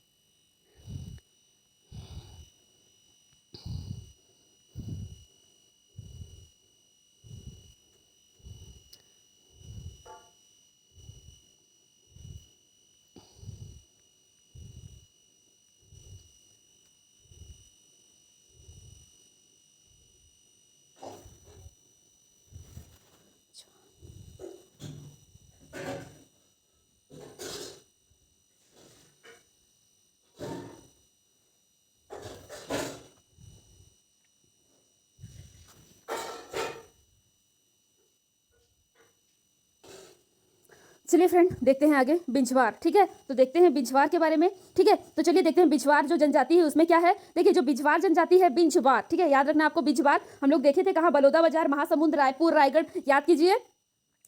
चलिए फ्रेंड देखते हैं आगे बिंझवार, ठीक है। तो देखते हैं बिंझवार के बारे में, ठीक है। तो चलिए देखते हैं बिंझवार जो जनजाति है उसमें क्या है। देखिए जो बिंझवार जनजाति है, बिंझवार, ठीक है, याद रखना आपको। बिंझवार हम लोग देखे थे कहाँ, बलौदा बाजार, महासमुंद, रायपुर, रायगढ़, याद कीजिए,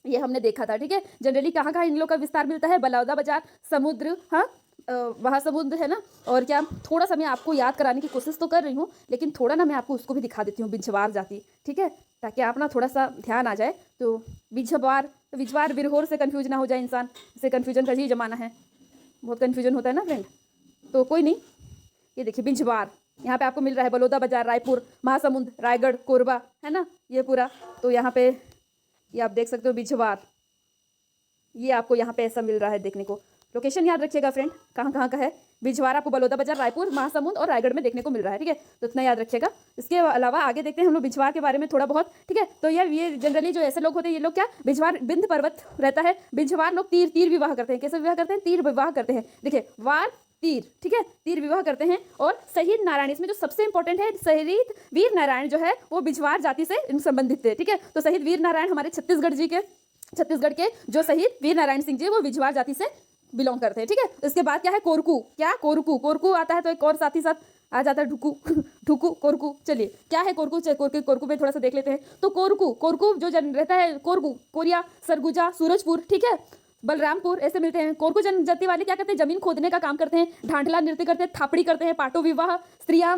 ये हमने देखा था, ठीक है। जनरली कहाँ कहाँ इन लोग का विस्तार मिलता है, बलौदा बाजार, समुद्र, हाँ वहाँ समुद्र है ना। और क्या थोड़ा सा मैं आपको याद कराने की कोशिश तो कर रही हूँ, लेकिन थोड़ा ना मैं आपको उसको भी दिखा देती हूँ, बिंझवार जाति, ठीक है, ताकि आप ना थोड़ा सा ध्यान आ जाए। तो बिंझवार बिरहोर से कन्फ्यूज ना हो जाए इंसान, इससे कन्फ्यूजन का ही ज़माना है, बहुत कन्फ्यूजन होता है ना फ्रेंड। तो कोई नहीं, ये देखिए बिंझवार यहाँ पे आपको मिल रहा है, बलौदा बाजार, रायपुर, महासमुंद, रायगढ़, कोरबा, है ना, ये पूरा। तो यहाँ पे ये आप देख सकते हो बिंझवार, ये आपको यहाँ पे ऐसा मिल रहा है देखने को। लोकेशन याद रखिएगा फ्रेंड, कहाँ कहाँ का है। बिंझवार आपको बलौदा बाजार, रायपुर, महासमुंद और रायगढ़ में देखने को मिल रहा है, ठीक है। तो इतना याद रखिएगा। इसके अलावा आगे देखते हैं हम लोग बिंझवार के बारे में थोड़ा बहुत, ठीक है। तो ये जनरली जो ऐसे लोग होते हैं, ये लोग क्या, बिंझवार बिंद पर्वत रहता है, बिंझवार लोग तीर विवाह करते हैं। कैसे विवाह करते हैं, तीर विवाह करते हैं। देखिए वार तीर, ठीक है, तीर विवाह करते हैं। और शहीद नारायण, इसमें जो सबसे इंपॉर्टेंट है, शहीद वीर नारायण जो है वो बिंझवार जाति से संबंधित थे, ठीक है। तो शहीद वीर नारायण हमारे छत्तीसगढ़ के जो शहीद वीर नारायण सिंह जी वो बिंझवार जाति से बिलोंग करते हैं, ठीक है। इसके बाद क्या है, कोरकू, क्या कोरकू आता है तो एक और साथ ही साथ आ जाता है ढुकू कोरकू। चलिए क्या है कोरकू में थोड़ा सा देख लेते हैं। तो कोरकू जो रहता है, कोरिया, सरगुजा, सूरजपुर, ठीक है। बलरामपुर ऐसे मिलते हैं। कोरकू जनजाति वाले क्या करते हैं, जमीन खोदने का काम करते हैं, ढांढला नृत्य करते हैं, थापड़ी करते हैं, पाटो विवाह, स्त्रियां,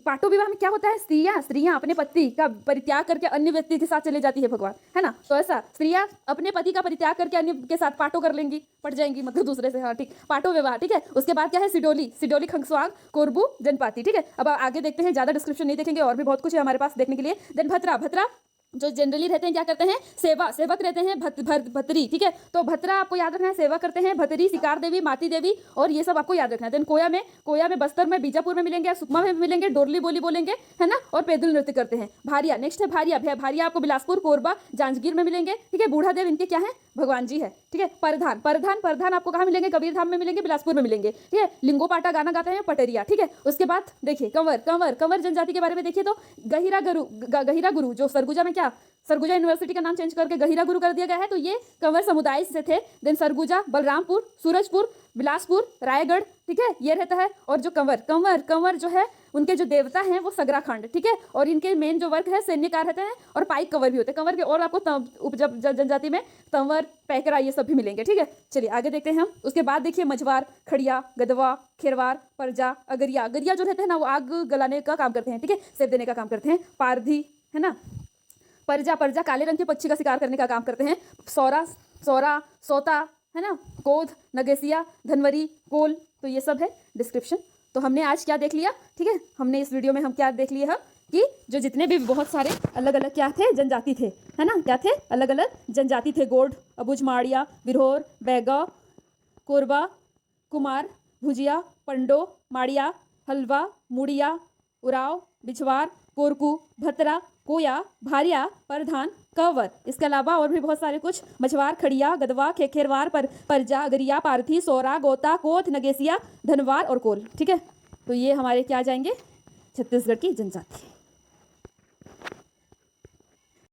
पाटो विवाह में क्या होता है, स्त्रियां अपने पति का परित्याग करके अन्य व्यक्ति के साथ चले जाती है भगवान, है ना। तो ऐसा स्त्रियां अपने पति का परित्याग करके अन्य के साथ पाटो कर लेंगी, पट जाएंगी मतलब दूसरे से, हाँ ठीक, पाटो विवाह, ठीक है। उसके बाद क्या है, सिडोली खंगस्वांग कोरबू जनपाति, ठीक है। अब आगे देखते हैं, ज्यादा डिस्क्रिप्शन नहीं देखेंगे, और भी बहुत कुछ है हमारे पास देखने के लिए। देन भतरा जो जनरली रहते हैं क्या करते हैं, सेवक रहते हैं, भतरी, ठीक है। तो भतरा आपको याद रखना है, सेवा करते हैं, भतरी, शिकार देवी, माती देवी, और ये सब आपको याद रखना है। देन कोया में बस्तर में, बीजापुर में मिलेंगे, सुकमा में मिलेंगे, डोरली बोली बोलेंगे, है ना, और पैदल नृत्य करते हैं। भारिया, नेक्स्ट है भारिया आपको बिलासपुर, कोरबा, जांजगीर में मिलेंगे, ठीक है। बूढ़ा देव इनके क्या है, भगवान जी है, ठीक है। परधान आपको कहाँ मिलेंगे, कबीरधाम में मिलेंगे, बिलासपुर में मिलेंगे, ठीक है। लिंगोपाटा गाना गाते हैं, पटरिया, ठीक है। उसके बाद देखिए कंवर जनजाति के बारे में देखिए तो गहिरा गुरु जो सरगुजा में क्या, सरगुजा यूनिवर्सिटी का नाम चेंज करके गहिरा गुरु कर दिया गया है, तो ये कंवर समुदाय से थे। देन सरगुजा, बलरामपुर, सूरजपुर, बिलासपुर, रायगढ़, ठीक है, ये रहता है। और जो कंवर जो है, उनके जो देवता हैं वो सगराखंड, ठीक है। और इनके मेन जो वर्ग है, सैन्यकार रहते हैं, और पाइक कंवर भी होते हैं कंवर के। और आपको जनजाति में तंवर, पैकरा, ये सब भी मिलेंगे, ठीक है। चलिए आगे देखते हैं हम। उसके बाद देखिए मझवार, खड़िया, गदवा, खेरवार, परजा, अगरिया जो रहते हैं ना, वो आग गलाने का काम करते हैं, ठीक है, सेब देने का काम करते हैं। पारधी, है ना, परजा काले रंग के पक्षी का शिकार करने का काम करते हैं। सोता, है ना, कोध, नगेसिया, धनवरी, कोल, तो ये सब है डिस्क्रिप्शन। तो हमने आज क्या देख लिया, ठीक है, हमने इस वीडियो में हम क्या देख लिए हम कि जो जितने भी बहुत सारे अलग अलग क्या थे, जनजाति थे, है ना, क्या थे, अलग अलग जनजाति थे। गोड, अबुझ, माड़िया, विरहोर, बैगा, कोरबा, कुमार, भुजिया, पंडो, माड़िया, हलवा, मुड़िया, उराव, बिछवार, कोरकू, भतरा, कोया, भारिया, परधान, कंवर। इसके अलावा और भी बहुत सारे कुछ, मछवार, खड़िया, गदवा, खेरवार, परजा, अगरिया, पारथी, सोरा, गोता, कोथ, नगेसिया, धनवार और कोल, ठीक है। तो ये हमारे क्या आ जाएंगे, छत्तीसगढ़ की जनजाति।